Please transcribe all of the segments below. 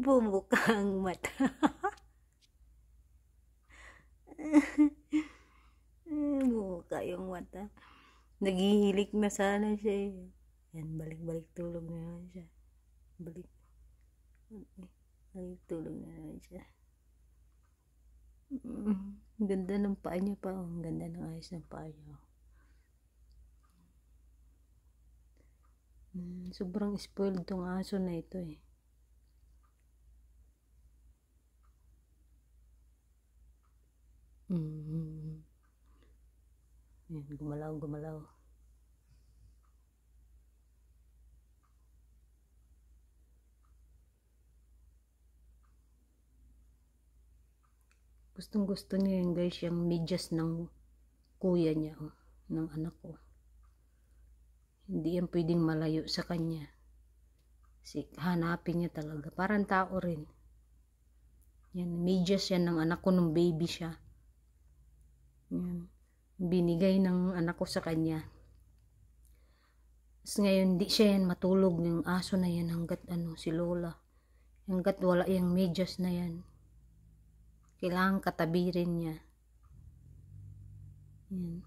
Bumuka ang mata. Bumuka yung mata. Naghihilik na sana siya eh. Yan, balik-balik tulog na naman siya. Balik tulog na naman siya. Ganda ng paa niya pa. Ang ganda ng ayos ng paa niya. Sobrang spoiled tong aso na ito eh. Yan, gumalaw. Gustong gusto niya yun guys, yung medyas ng kuya niya, ng anak ko. Hindi yan pwedeng malayo sa kanya. Kasi hanapin niya talaga. Parang tao rin. Yan, medyas yan ng anak ko nung baby siya. Yan. Binigay ng anak ko sa kanya. Tapos ngayon, di siya yan matulog ng aso na yan hanggat si Lola. Hanggat wala yung medyas na yan. Kailangan katabi rin niya. Yan.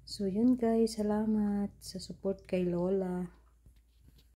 So yun guys, salamat sa support kay Lola.